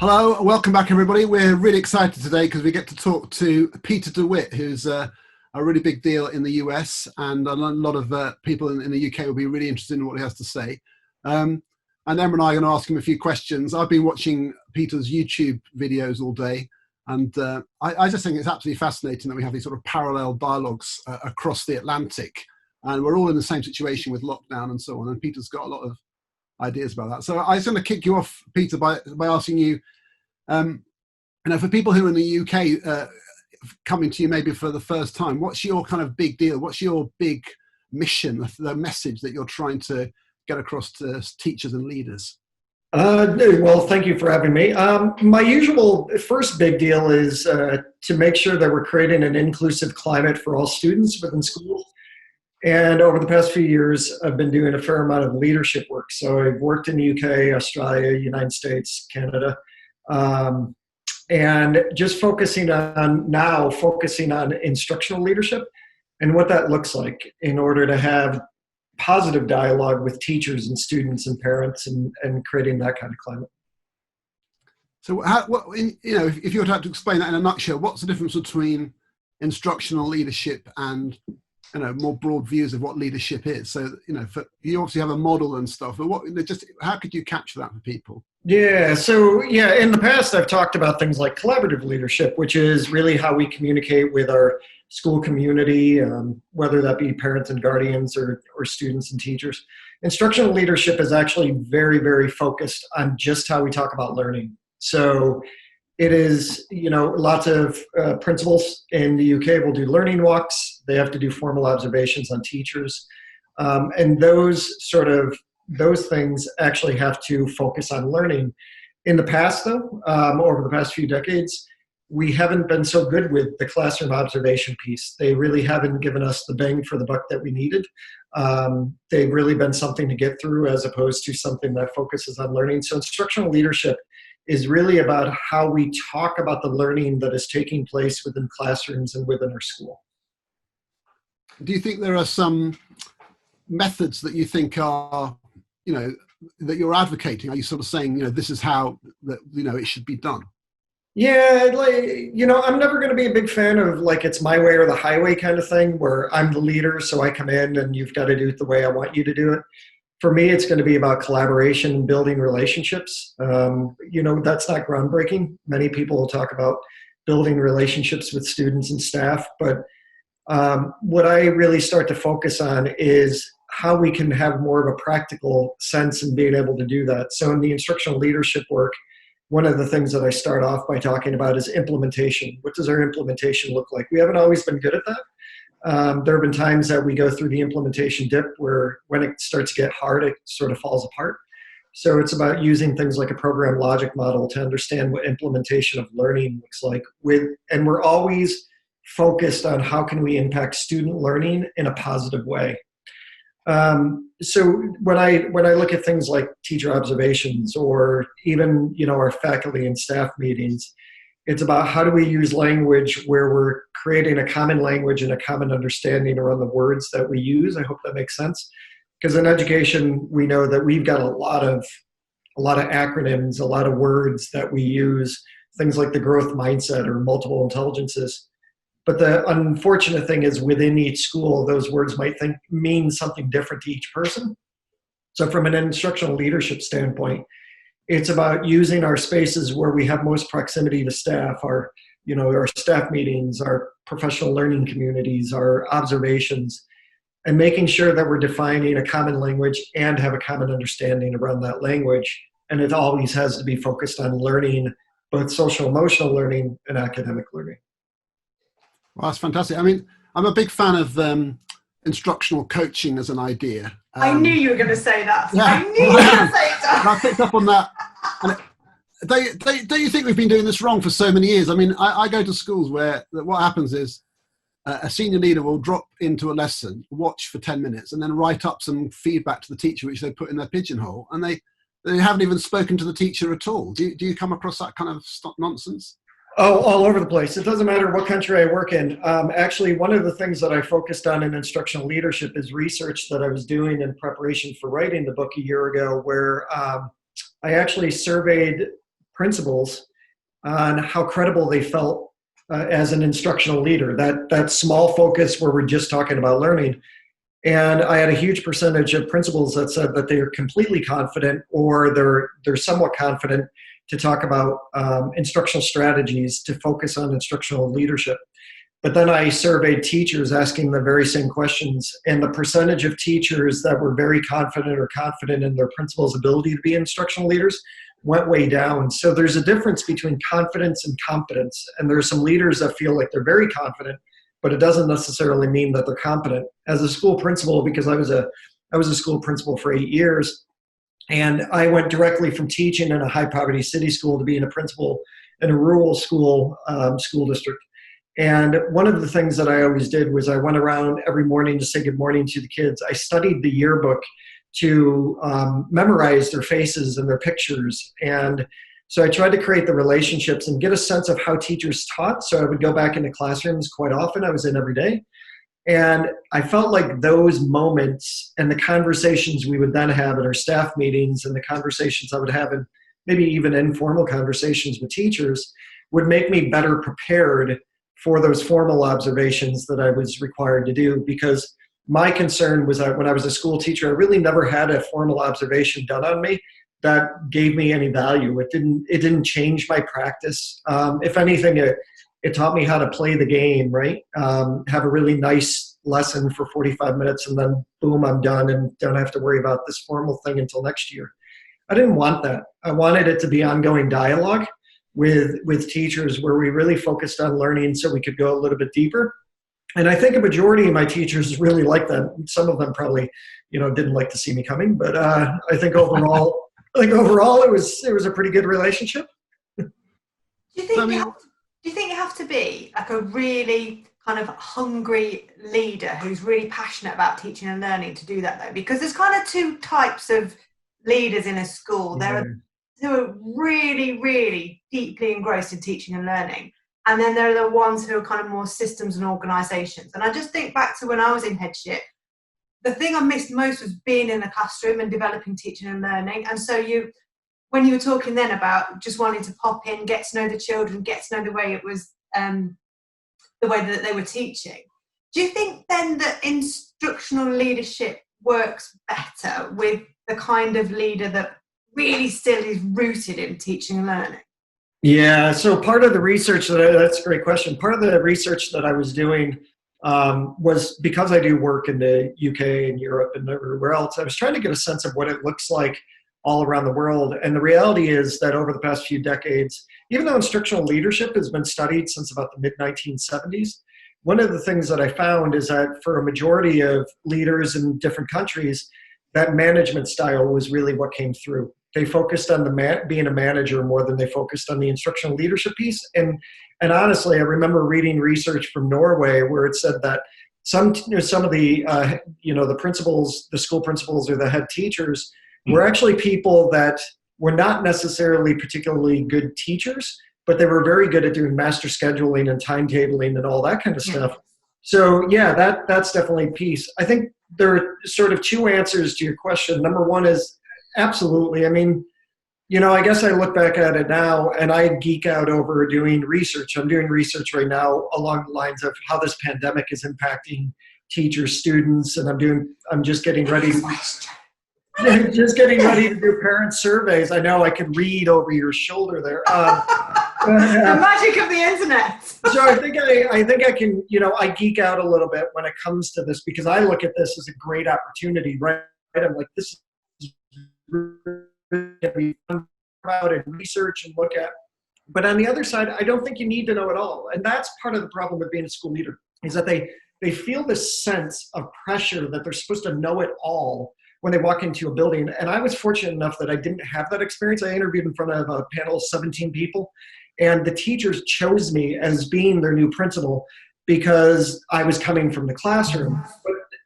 Hello, welcome back everybody. We're really excited today because we get to talk to Peter DeWitt, who's a really big deal in the US, and a lot of people in the UK will be really interested in what he has to say. And Emma and I are going to ask him a few questions. I've been watching Peter's YouTube videos all day, and I just think it's absolutely fascinating that we have these sort of parallel dialogues across the Atlantic, and we're all in the same situation with lockdown and so on, and Peter's got a lot of ideas about that. So I was going to kick you off, Peter, by asking you, for people who are in the UK coming to you maybe for the first time, what's your kind of big deal? What's your big mission, the message that you're trying to get across to teachers and leaders? Well, thank you for having me. My usual first big deal is to make sure that we're creating an inclusive climate for all students within schools. And over the past few years, I've been doing a fair amount of leadership work. So I've worked in the UK, Australia, United States, Canada, and just focusing on instructional leadership and what that looks like in order to have positive dialogue with teachers and students and parents and creating that kind of climate. So if you were to have to explain that in a nutshell, what's the difference between instructional leadership and more broad views of what leadership is? So, you obviously have a model and stuff, but how could you capture that for people? So in the past, I've talked about things like collaborative leadership, which is really how we communicate with our school community, whether that be parents and guardians or students and teachers. Instructional leadership is actually very, very focused on just how we talk about learning. So it is, lots of principals in the UK will do learning walks. They have to do formal observations on teachers. And those things actually have to focus on learning. In the past, though, over the past few decades, we haven't been so good with the classroom observation piece. They really haven't given us the bang for the buck that we needed. They've really been something to get through as opposed to something that focuses on learning. So instructional leadership is really about how we talk about the learning that is taking place within classrooms and within our school. Do you think there are some methods that you think are, that you're advocating? Are you sort of saying, this is how it should be done? Yeah, I'm never going to be a big fan of it's my way or the highway kind of thing where I'm the leader, so I come in and you've got to do it the way I want you to do it. For me, it's going to be about collaboration and building relationships. That's not groundbreaking. Many people will talk about building relationships with students and staff, but what I really start to focus on is how we can have more of a practical sense in being able to do that. So in the instructional leadership work, one of the things that I start off by talking about is implementation. What does our implementation look like? We haven't always been good at that. There have been times that we go through the implementation dip where when it starts to get hard, it sort of falls apart. So it's about using things like a program logic model to understand what implementation of learning looks like. And we're always focused on how can we impact student learning in a positive way. So when I look at things like teacher observations or even, our faculty and staff meetings, it's about how do we use language where we're creating a common language and a common understanding around the words that we use. I hope that makes sense. Because in education, we know that we've got a lot of acronyms, a lot of words that we use, things like the growth mindset or multiple intelligences. But the unfortunate thing is within each school, those words might mean something different to each person. So from an instructional leadership standpoint, it's about using our spaces where we have most proximity to staff, our staff meetings, our professional learning communities, our observations, and making sure that we're defining a common language and have a common understanding around that language. And it always has to be focused on learning, both social emotional learning and academic learning. Well, that's fantastic. I mean, I'm a big fan of instructional coaching as an idea. I knew you were going to say that. Yeah, I knew you were going to say that. I picked up on that. And don't you think we've been doing this wrong for so many years? I mean, I go to schools where what happens is a senior leader will drop into a lesson, watch for 10 minutes, and then write up some feedback to the teacher, which they put in their pigeonhole. And they haven't even spoken to the teacher at all. Do you come across that kind of nonsense? Oh, all over the place. It doesn't matter what country I work in. Actually, one of the things that I focused on in instructional leadership is research that I was doing in preparation for writing the book a year ago, where I actually surveyed principals on how credible they felt as an instructional leader, that small focus where we're just talking about learning. And I had a huge percentage of principals that said that they're completely confident, or they're somewhat confident to talk about instructional strategies to focus on instructional leadership. But then I surveyed teachers asking the very same questions, and the percentage of teachers that were very confident or confident in their principal's ability to be instructional leaders went way down. So there's a difference between confidence and competence. And there are some leaders that feel like they're very confident, but it doesn't necessarily mean that they're competent. As a school principal, because I was a school principal for 8 years, and I went directly from teaching in a high poverty city school to being a principal in a rural school district. And one of the things that I always did was I went around every morning to say good morning to the kids. I studied the yearbook to memorize their faces and their pictures. And so I tried to create the relationships and get a sense of how teachers taught. So I would go back into classrooms quite often. I was in every day. And I felt like those moments and the conversations we would then have at our staff meetings and the conversations I would have in maybe even informal conversations with teachers would make me better prepared for those formal observations that I was required to do. Because my concern was that when I was a school teacher, I really never had a formal observation done on me that gave me any value. It didn't change my practice. If anything, it taught me how to play the game, right? Have a really nice lesson for 45 minutes and then boom, I'm done and don't have to worry about this formal thing until next year. I didn't want that. I wanted it to be ongoing dialogue with teachers where we really focused on learning so we could go a little bit deeper. And I think a majority of my teachers really liked that. Some of them probably, didn't like to see me coming, but I think overall, it was a pretty good relationship. Do you think you have to be like a really kind of hungry leader who's really passionate about teaching and learning to do that though? Because there's kind of two types of leaders in a school. There are who are really, really deeply engrossed in teaching and learning. And then there are the ones who are kind of more systems and organisations. And I just think back to when I was in headship, the thing I missed most was being in the classroom and developing teaching and learning. And so when you were talking then about just wanting to pop in, get to know the children, get to know the way it was, the way that they were teaching. Do you think then that instructional leadership works better with the kind of leader that really still is rooted in teaching and learning? Yeah, so part of the research that's a great question. Part of the research that I was doing was because I do work in the UK and Europe and everywhere else, I was trying to get a sense of what it looks like all around the world. And the reality is that over the past few decades, even though instructional leadership has been studied since about the mid-1970s, one of the things that I found is that for a majority of leaders in different countries, that management style was really what came through. They focused on being a manager more than they focused on the instructional leadership piece. And honestly, I remember reading research from Norway where it said that some of the the principals, the school principals or the head teachers were actually people that were not necessarily particularly good teachers, but they were very good at doing master scheduling and timetabling and all that kind of stuff. So yeah, that's definitely a piece. I think there are sort of two answers to your question. Number one is absolutely. I mean, I guess I look back at it now and I geek out over doing research. I'm doing research right now along the lines of how this pandemic is impacting teachers, students, and I'm just getting ready to do parent surveys. I know I can read over your shoulder there. The magic of the internet. So I think I can, I geek out a little bit when it comes to this because I look at this as a great opportunity, right? I'm like, this is really fun about and research and look at. But on the other side, I don't think you need to know it all. And that's part of the problem with being a school leader is that they feel this sense of pressure that they're supposed to know it all when they walk into a building. And I was fortunate enough that I didn't have that experience. I interviewed in front of a panel of 17 people, and the teachers chose me as being their new principal because I was coming from the classroom.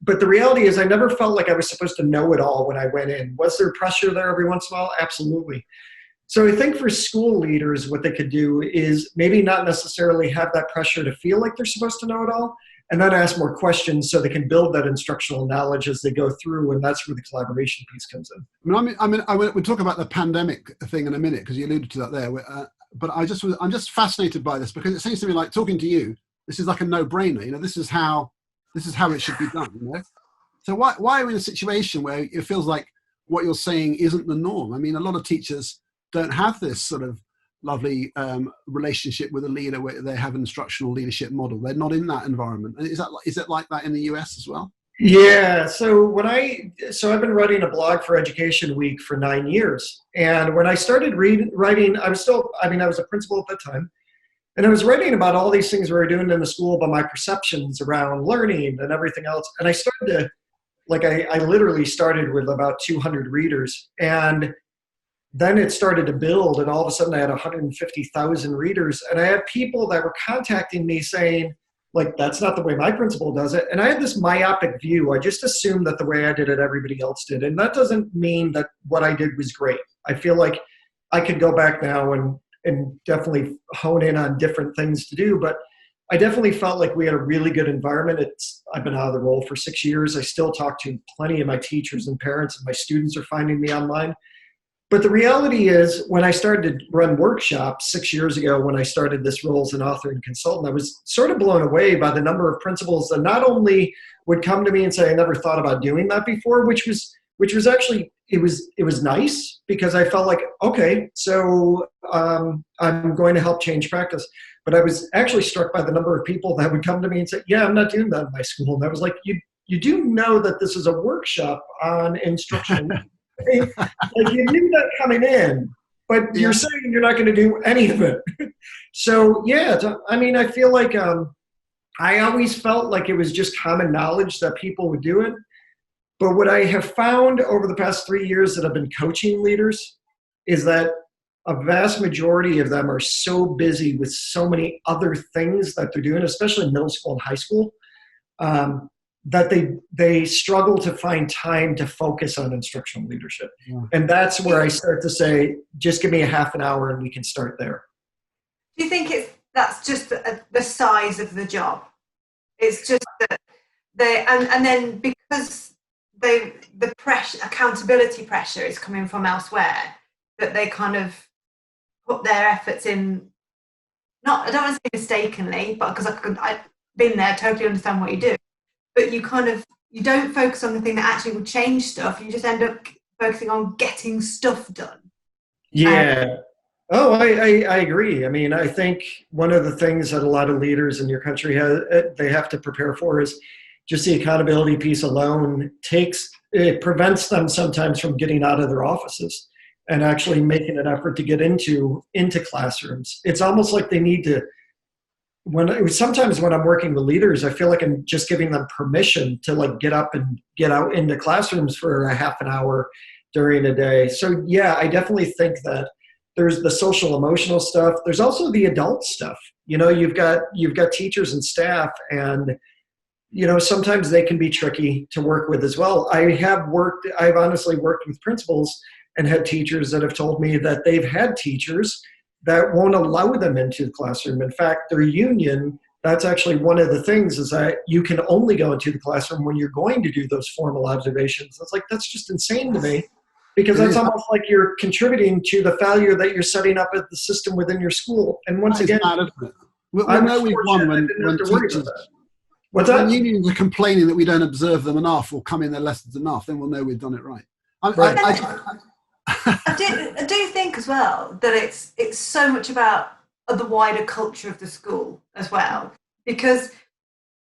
But the reality is I never felt like I was supposed to know it all when I went in. Was there pressure there every once in a while? Absolutely. So I think for school leaders, what they could do is maybe not necessarily have that pressure to feel like they're supposed to know it all, and then ask more questions so they can build that instructional knowledge as they go through. And that's where the collaboration piece comes in. We'll talk about the pandemic thing in a minute, because you alluded to that there. But I'm just fascinated by this, because it seems to me like, talking to you, this is like a no-brainer. This is how it should be done. So why are we in a situation where it feels like what you're saying isn't the norm? I mean, a lot of teachers don't have this sort of lovely relationship with a leader where they have an instructional leadership model. They're not in that environment. Is it like that in the US as well? Yeah. So I've been writing a blog for Education Week for 9 years. And when I started writing, I was a principal at that time. And I was writing about all these things we were doing in the school, about my perceptions around learning and everything else. And I started to, I literally started with about 200 readers. And then it started to build, and all of a sudden I had 150,000 readers. And I had people that were contacting me saying, that's not the way my principal does it. And I had this myopic view. I just assumed that the way I did it, everybody else did. And that doesn't mean that what I did was great. I feel like I could go back now and definitely hone in on different things to do. But I definitely felt like we had a really good environment. I've been out of the role for 6 years. I still talk to plenty of my teachers and parents, and my students are finding me online. But the reality is, when I started to run workshops 6 years ago, when I started this role as an author and consultant, I was sort of blown away by the number of principals that not only would come to me and say, I never thought about doing that before, which was actually, it was nice, because I felt like, okay, so I'm going to help change practice. But I was actually struck by the number of people that would come to me and say, yeah, I'm not doing that in my school. And I was like, you do know that this is a workshop on instruction. You knew that coming in, but you're saying you're not going to do any of it. So I feel like I always felt like it was just common knowledge that people would do it. But what I have found over the past 3 years that I've been coaching leaders is that a vast majority of them are so busy with so many other things that they're doing, especially in middle school and high school, that they struggle to find time to focus on instructional leadership. Yeah. And that's where I start to say, just give me a half an hour and we can start there. Do you think that's just the size of the job? It's just that and then because the pressure, accountability pressure is coming from elsewhere, that they kind of put their efforts in, I don't want to say mistakenly, but because I've been there, totally understand what you do. But you don't focus on the thing that actually will change stuff. You just end up focusing on getting stuff done. Yeah. I agree. I mean, I think one of the things that a lot of leaders in your country they have to prepare for is just the accountability piece alone it prevents them sometimes from getting out of their offices and actually making an effort to get into classrooms. It's almost like they need to, sometimes when I'm working with leaders, I feel like I'm just giving them permission to get up and get out into classrooms for a half an hour during a day. So yeah, I definitely think that there's the social emotional stuff. There's also the adult stuff. You've got teachers and staff, and sometimes they can be tricky to work with as well. I've honestly worked with principals and had teachers that have told me that they've had teachers that won't allow them into the classroom. In fact, their union, that's actually one of the things, is that you can only go into the classroom when you're going to do those formal observations. It's that's just insane to me, because that's almost like you're contributing to the failure that you're setting up at the system within your school. And once again, we'll know we've won when teachers, when unions are complaining that we don't observe them enough or come in their lessons enough, then we'll know we've done it right. I do think as well that it's so much about the wider culture of the school as well, because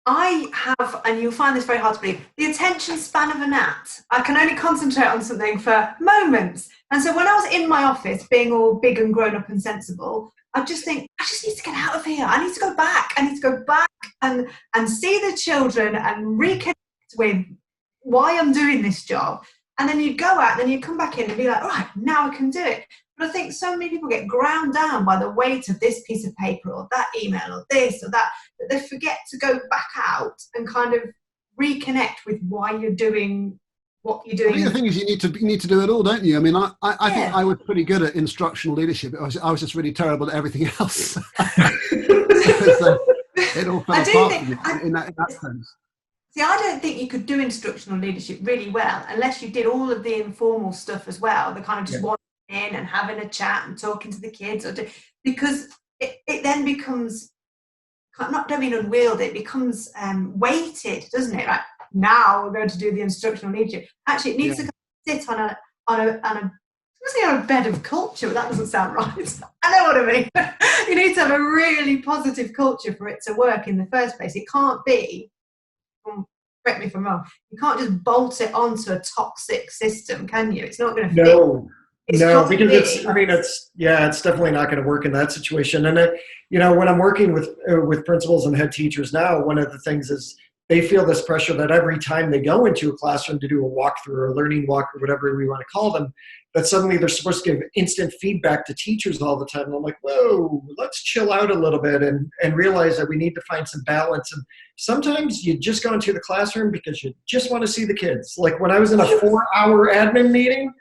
I have, and you'll find this very hard to believe, the attention span of a gnat. I can only concentrate on something for moments. And so when I was in my office being all big and grown up and sensible, I just think, I just need to get out of here. I need to go back. I need to go back and see the children and reconnect with why I'm doing this job. And then you go out, and then you come back in and be like, all right, now I can do it. But I think so many people get ground down by the weight of this piece of paper or that email or this or that they forget to go back out and kind of reconnect with why you're doing what you're doing. I think the thing is, you need to do it all, don't you? I mean, I think I was pretty good at instructional leadership. I was just really terrible at everything else. It all fell I do apart think, for me in that sense. see, I don't think you could do instructional leadership really well unless you did all of the informal stuff as well, the kind of just wandering in and having a chat and talking to the kids, because it then becomes, don't mean unwieldy, it becomes weighted, doesn't it? Right, now we're going to do the instructional leadership. Actually, it needs to sit on a I was going to say on a bed of culture, but that doesn't sound right. I know what I mean. You need to have a really positive culture for it to work in the first place. It can't be, correct me if I'm wrong, you can't just bolt it onto a toxic system, can you? It's not going to fit. No, because it's definitely not going to work in that situation. And when I'm working with principals and head teachers now, one of the things is they feel this pressure that every time they go into a classroom to do a walkthrough or a learning walk or whatever we want to call them, that suddenly they're supposed to give instant feedback to teachers all the time. And I'm like, whoa, let's chill out a little bit and realize that we need to find some balance. And sometimes you just go into the classroom because you just want to see the kids. Like when I was in a 4-hour admin meeting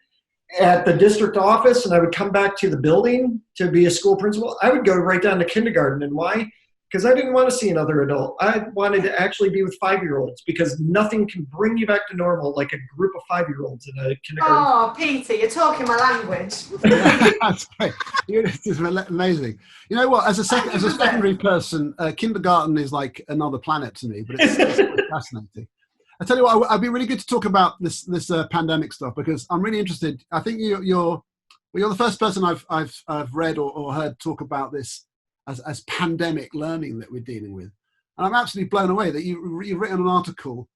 at the district office and I would come back to the building to be a school principal, I would go right down to kindergarten. And why? Because I didn't want to see another adult. I wanted to actually be with 5-year-olds because nothing can bring you back to normal like a group of 5-year-olds in a kindergarten. Oh, Peter, you're talking my language. That's right. It's just amazing. You know what? As a secondary person, kindergarten is like another planet to me, but it's fascinating. I tell you what, I'd be really good to talk about this pandemic stuff because I'm really interested. I think you're the first person I've read or heard talk about this as pandemic learning that we're dealing with, and I'm absolutely blown away that you've written an article,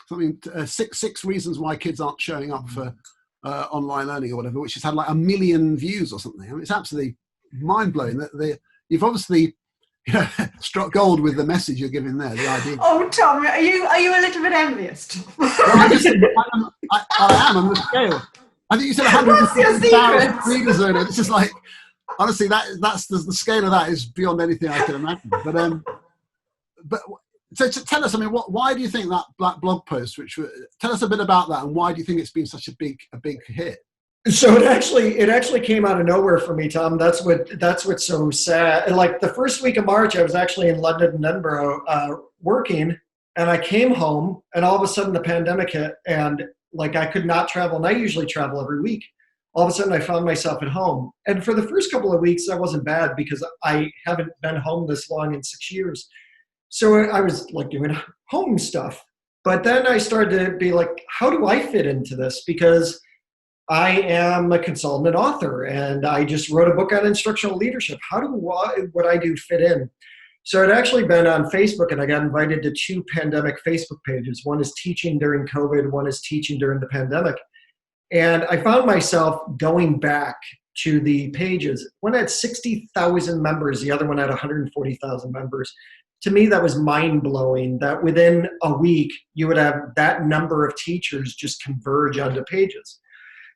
something six reasons why kids aren't showing up for online learning or whatever, which has had like 1 million views or something. I mean, it's absolutely mind blowing that you've obviously struck gold with the message you're giving there. The idea. Oh, Tom, are you a little bit envious? Well, I am on the scale. I think you said 150,000 readers on it. It's just like, honestly, that's the scale of that is beyond anything I can imagine. But so tell us, I mean, why do you think that blog post? Tell us a bit about that, and why do you think it's been such a big hit? So it actually came out of nowhere for me, Tom. That's what's so sad. And like the first week of March, I was actually in London and Edinburgh working, and I came home, and all of a sudden the pandemic hit, and like I could not travel, and I usually travel every week. All of a sudden I found myself at home. And for the first couple of weeks, that wasn't bad because I haven't been home this long in 6 years. So I was like doing home stuff. But then I started to be like, how do I fit into this? Because I am a consultant author and I just wrote a book on instructional leadership. How what I do fit in? So I'd actually been on Facebook and I got invited to 2 pandemic Facebook pages. One is teaching during COVID, one is teaching during the pandemic. And I found myself going back to the pages. One had 60,000 members, the other one had 140,000 members. To me, that was mind-blowing that within a week, you would have that number of teachers just converge onto pages.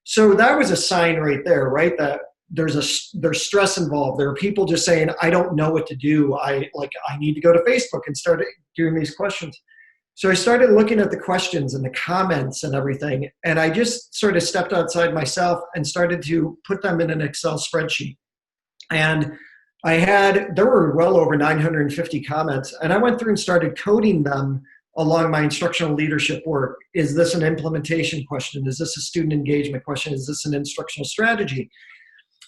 So that was a sign right there, right? That there's stress involved. There are people just saying, I don't know what to do. I need to go to Facebook and start doing these questions. So I started looking at the questions and the comments and everything, and I just sort of stepped outside myself and started to put them in an Excel spreadsheet. And there were well over 950 comments, and I went through and started coding them along my instructional leadership work. Is this an implementation question? Is this a student engagement question? Is this an instructional strategy?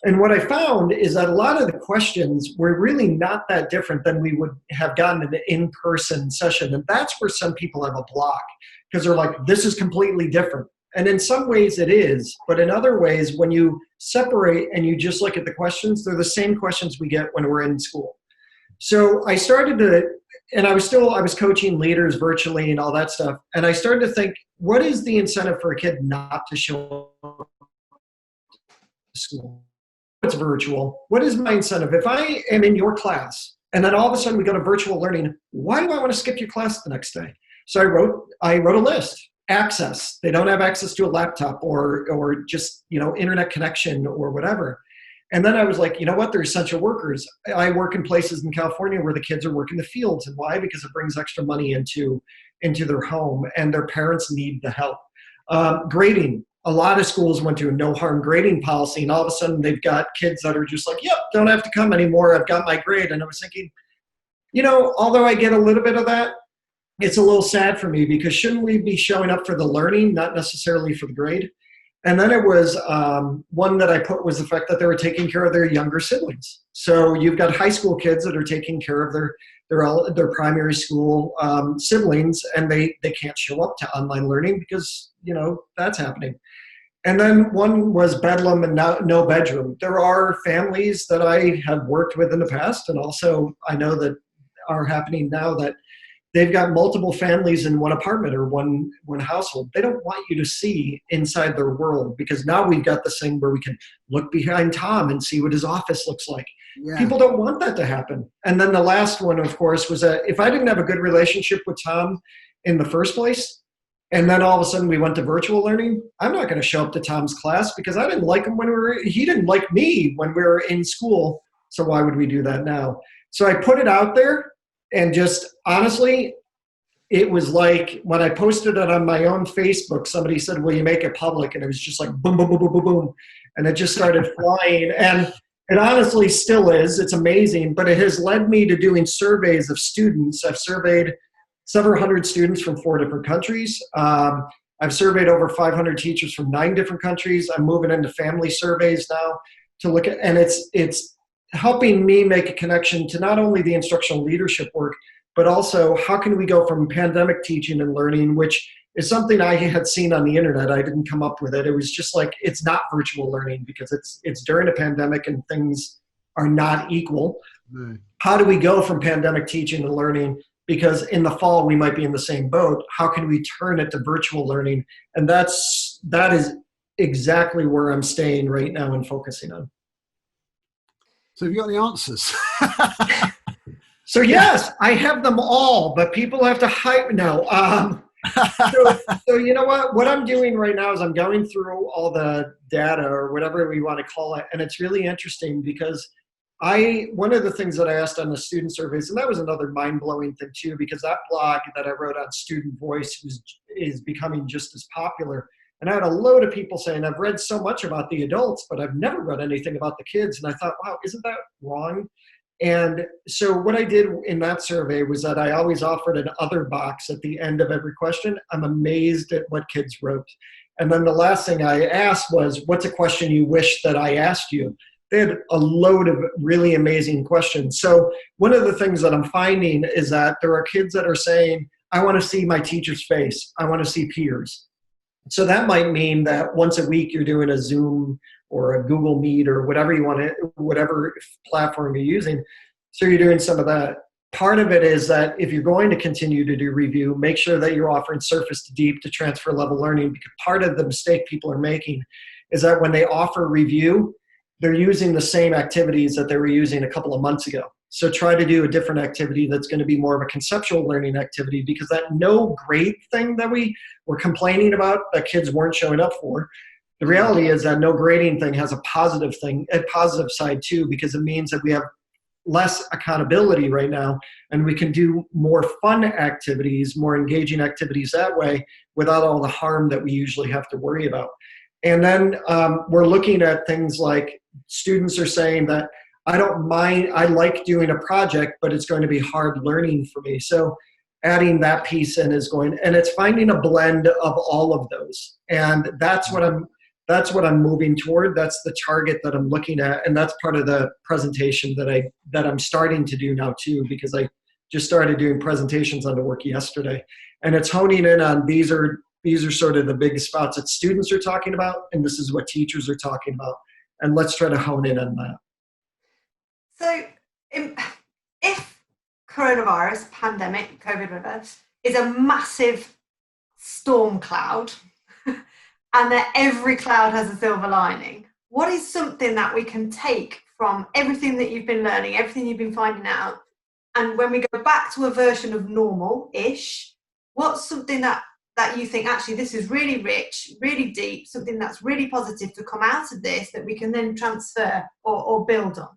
And what I found is that a lot of the questions were really not that different than we would have gotten in an in-person session. And that's where some people have a block because they're like, this is completely different. And in some ways it is, but in other ways, when you separate and you just look at the questions, they're the same questions we get when we're in school. So I started to, and I was coaching leaders virtually and all that stuff. And I started to think, what is the incentive for a kid not to show up to school? It's virtual. What is my incentive? If I am in your class and then all of a sudden we go to virtual learning, why do I want to skip your class the next day? So I wrote a list. Access. They don't have access to a laptop or just, internet connection or whatever. And then I was like, you know what? They're essential workers. I work in places in California where the kids are working the fields. And why? Because it brings extra money into their home and their parents need the help. Grading. A lot of schools went to a no harm grading policy, and all of a sudden they've got kids that are just like, yep, don't have to come anymore. I've got my grade. And I was thinking, Although I get a little bit of that, it's a little sad for me because shouldn't we be showing up for the learning, not necessarily for the grade? And then it was one that I put was the fact that they were taking care of their younger siblings. So you've got high school kids that are taking care of their primary school siblings, and they can't show up to online learning because that's happening. And then one was bedlam and no bedroom. There are families that I have worked with in the past, and also I know that are happening now that they've got multiple families in one apartment or one household. They don't want you to see inside their world because now we've got this thing where we can look behind Tom and see what his office looks like. Yeah. People don't want that to happen. And then the last one, of course, was that if I didn't have a good relationship with Tom in the first place, and then all of a sudden we went to virtual learning, I'm not going to show up to Tom's class because I didn't like him he didn't like me when we were in school. So why would we do that now? So I put it out there. And just honestly, it was like when I posted it on my own Facebook, somebody said, will you make it public? And it was just like boom, boom, boom, boom, boom, boom. And it just started flying. And it honestly still is. It's amazing. But it has led me to doing surveys of students. I've surveyed several hundred students from 4 different countries. I've surveyed over 500 teachers from 9 different countries. I'm moving into family surveys now to look at, and it's helping me make a connection to not only the instructional leadership work, but also how can we go from pandemic teaching and learning, which is something I had seen on the internet. I didn't come up with it. It was just like, it's not virtual learning because it's during a pandemic and things are not equal. Mm. How do we go from pandemic teaching and learning? Because in the fall, we might be in the same boat. How can we turn it to virtual learning? And that is exactly where I'm staying right now and focusing on. So have you got the answers? So yes, I have them all, but people have to hype. No. So you know what I'm doing right now is I'm going through all the data or whatever we want to call it. And it's really interesting because one of the things that I asked on the student surveys, and that was another mind-blowing thing too, because that blog that I wrote on Student Voice is becoming just as popular. And I had a load of people saying, I've read so much about the adults, but I've never read anything about the kids. And I thought, wow, isn't that wrong? And so what I did in that survey was that I always offered an other box at the end of every question. I'm amazed at what kids wrote. And then the last thing I asked was, what's a question you wish that I asked you? They had a load of really amazing questions. So one of the things that I'm finding is that there are kids that are saying, I want to see my teacher's face. I want to see peers. So that might mean that once a week you're doing a Zoom or a Google Meet or whatever you want to, whatever platform you're using. So you're doing some of that. Part of it is that if you're going to continue to do review, make sure that you're offering surface to deep to transfer level learning, because part of the mistake people are making is that when they offer review, they're using the same activities that they were using a couple of months ago. So try to do a different activity that's going to be more of a conceptual learning activity, because that no grade thing that we were complaining about that kids weren't showing up for, the reality is that no grading thing has a positive side too, because it means that we have less accountability right now and we can do more fun activities, more engaging activities that way without all the harm that we usually have to worry about. And then we're looking at things like students are saying that I don't mind, I like doing a project, but it's going to be hard learning for me. So adding that piece in is going, and it's finding a blend of all of those. And that's what I'm moving toward. That's the target that I'm looking at. And that's part of the presentation that I'm starting to do now too, because I just started doing presentations on the work yesterday. And it's honing in on these are sort of the big spots that students are talking about, and this is what teachers are talking about. And let's try to hone in on that. So if coronavirus, pandemic, COVID, whatever, is a massive storm cloud, and that every cloud has a silver lining, what is something that we can take from everything that you've been learning, everything you've been finding out, and when we go back to a version of normal-ish, what's something that you think, actually, this is really rich, really deep, something that's really positive to come out of this that we can then transfer or build on?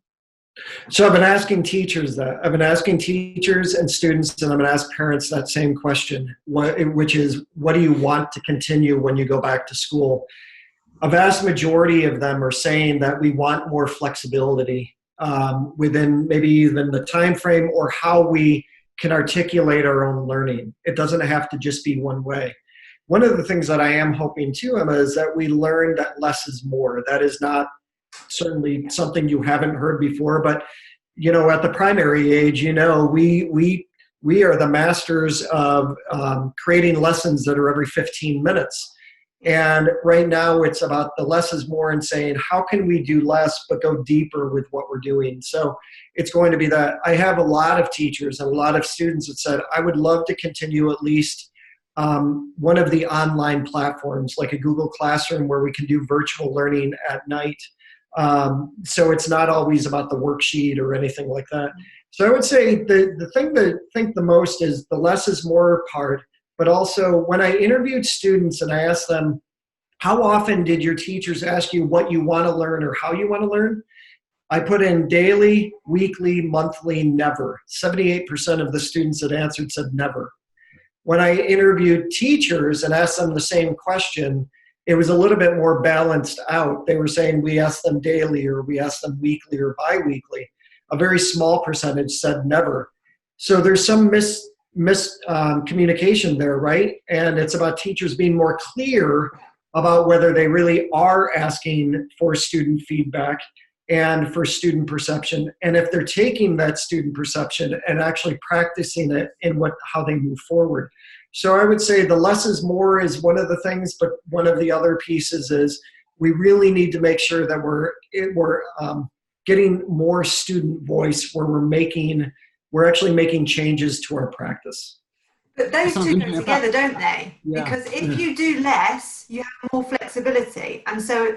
So I've been asking teachers that. I've been asking teachers and students, and I'm going to ask parents that same question, which is, what do you want to continue when you go back to school? A vast majority of them are saying that we want more flexibility. within maybe even the time frame or how we can articulate our own learning. It doesn't have to just be one way. One of the things that I am hoping too, Emma, is that we learn that less is more. That is not certainly something you haven't heard before, but at the primary age, we are the masters of creating lessons that are every 15 minutes. And right now it's about the less is more and saying, how can we do less but go deeper with what we're doing? So it's going to be that. I have a lot of teachers and a lot of students that said, I would love to continue at least one of the online platforms, like a Google Classroom, where we can do virtual learning at night. So it's not always about the worksheet or anything like that. So I would say the thing to think the most is the less is more part. But also, when I interviewed students and I asked them, how often did your teachers ask you what you want to learn or how you want to learn? I put in daily, weekly, monthly, never. 78% of the students that answered said never. When I interviewed teachers and asked them the same question, it was a little bit more balanced out. They were saying we asked them daily or we asked them weekly or biweekly. A very small percentage said never. So there's some miscommunication there, right? And it's about teachers being more clear about whether they really are asking for student feedback and for student perception, and if they're taking that student perception and actually practicing it in how they move forward. So I would say the less is more is one of the things, but one of the other pieces is we really need to make sure that we're getting more student voice where we're actually making changes to our practice. But those two go together, don't they? Yeah. Because if you do less, you have more flexibility. And so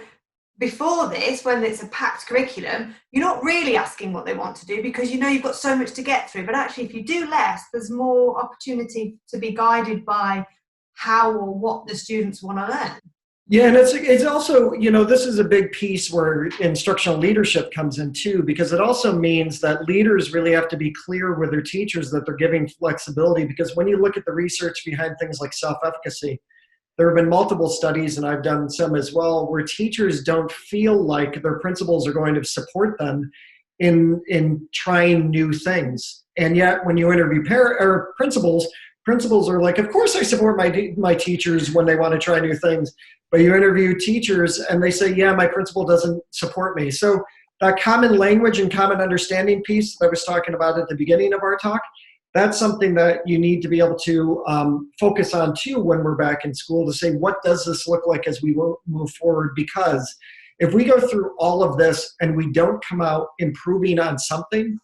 before this, when it's a packed curriculum, you're not really asking what they want to do because you've got so much to get through. But actually, if you do less, there's more opportunity to be guided by how or what the students want to learn. Yeah, and it's also, this is a big piece where instructional leadership comes in too, because it also means that leaders really have to be clear with their teachers that they're giving flexibility. Because when you look at the research behind things like self-efficacy, there have been multiple studies, and I've done some as well, where teachers don't feel like their principals are going to support them in trying new things. And yet when you interview principals are like, of course I support my teachers when they want to try new things. But you interview teachers and they say, yeah, my principal doesn't support me. So that common language and common understanding piece that I was talking about at the beginning of our talk, that's something that you need to be able to focus on too when we're back in school, to say, what does this look like as we move forward? Because if we go through all of this and we don't come out improving on something,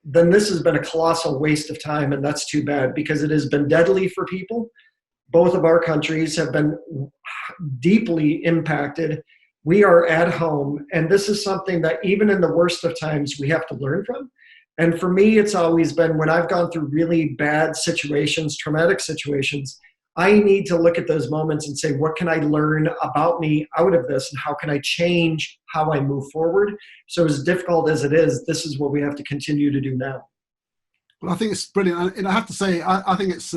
then this has been a colossal waste of time, and that's too bad because it has been deadly for people. Both of our countries have been deeply impacted. We are at home, and this is something that even in the worst of times, we have to learn from. And for me, it's always been when I've gone through really bad situations, traumatic situations, I need to look at those moments and say, what can I learn about me out of this, and how can I change how I move forward? So as difficult as it is, this is what we have to continue to do now. Well, I think it's brilliant. And I have to say, I think it's,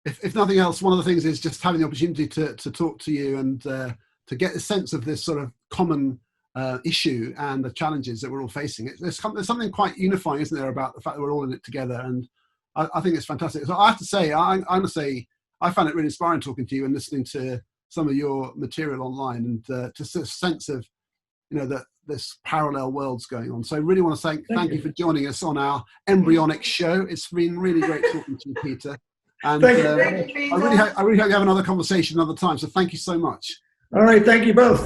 if nothing else, one of the things is just having the opportunity to talk to you and to get a sense of this sort of common issue and the challenges that we're all facing. There's something quite unifying, isn't there, about the fact that we're all in it together. And I think it's fantastic. So I have to say, I'm going to say, I found it really inspiring talking to you and listening to some of your material online, and just a sense of, that this parallel world's going on. So I really want to thank you for joining us on our embryonic show. It's been really great talking to you, Peter. And I really hope you have another conversation another time. So thank you so much. All right. Thank you both.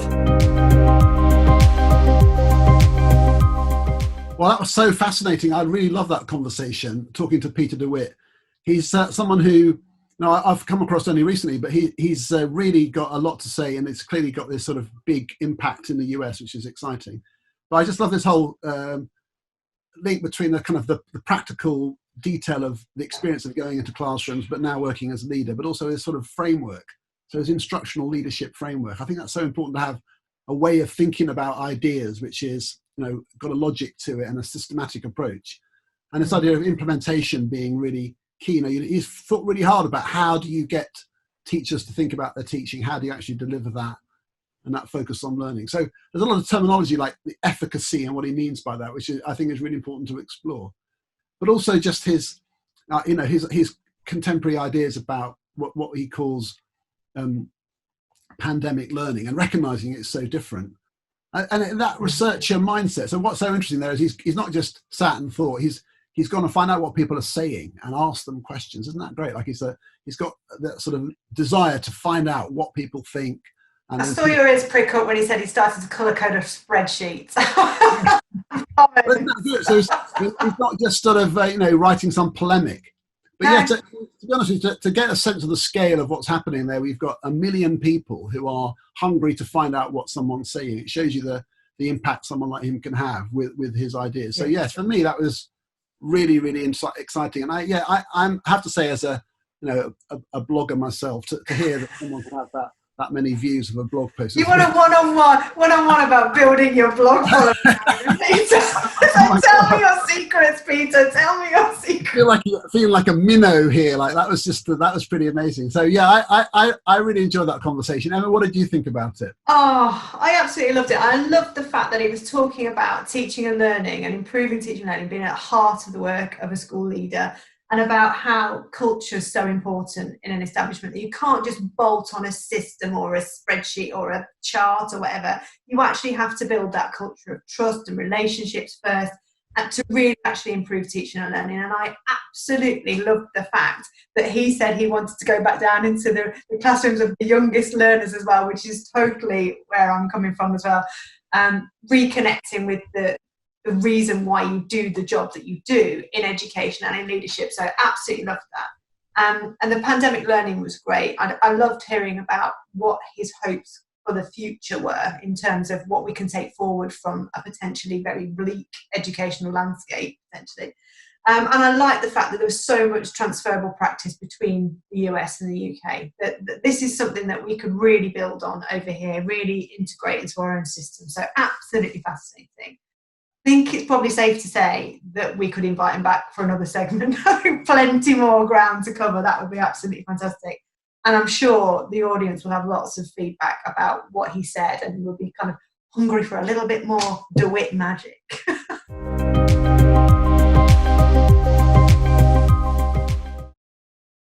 Well, that was so fascinating. I really love that conversation, talking to Peter DeWitt. He's someone who, I've come across only recently, but he's really got a lot to say, and it's clearly got this sort of big impact in the US, which is exciting. But I just love this whole link between the kind of the practical detail of the experience of going into classrooms, but now working as a leader, but also this sort of framework. So his instructional leadership framework. I think that's so important to have a way of thinking about ideas, which is, got a logic to it and a systematic approach. And this idea of implementation being really key. He's thought really hard about how do you get teachers to think about their teaching? How do you actually deliver that and that focus on learning. So there's a lot of terminology like the efficacy and what he means by that, which I think is really important to explore. But also just his, his contemporary ideas about what he calls pandemic learning, and recognizing it's so different. And that researcher mindset. So what's so interesting there is he's not just sat and thought. He's gone to find out what people are saying and ask them questions. Isn't that great? Like he's got that sort of desire to find out what people think. And I saw your ears prick up when he said he started to colour code of spreadsheets. So he's not just sort of writing some polemic. But yeah, to be honest with you, to get a sense of the scale of what's happening there, we've got 1 million people who are hungry to find out what someone's saying. It shows you the impact someone like him can have with his ideas. So yes, for me that was really, really exciting. And I have to say, as a blogger myself, to hear that someone can have that many views of a blog post. You want a one-on-one about building your blog following. Tell me your secrets, Peter. Tell me your secrets. I feel like a minnow here. Like that was pretty amazing. So yeah, I really enjoyed that conversation. Emma, what did you think about it? Oh, I absolutely loved it. I loved the fact that he was talking about teaching and learning and improving teaching and learning being at the heart of the work of a school leader, and about how culture is so important in an establishment, that you can't just bolt on a system or a spreadsheet or a chart or whatever. You actually have to build that culture of trust and relationships first, and to really actually improve teaching and learning. And I absolutely loved the fact that he said he wanted to go back down into the classrooms of the youngest learners as well, which is totally where I'm coming from as well. Reconnecting with the reason why you do the job that you do in education and in leadership. So I absolutely loved that. And the pandemic learning was great. I loved hearing about what his hopes for the future were in terms of what we can take forward from a potentially very bleak educational landscape, potentially. And I like the fact that there was so much transferable practice between the US and the UK, that this is something that we could really build on over here, really integrate into our own system. So absolutely fascinating. I think it's probably safe to say that we could invite him back for another segment. Plenty more ground to cover. That would be absolutely fantastic. And I'm sure the audience will have lots of feedback about what he said, and will be kind of hungry for a little bit more DeWitt magic.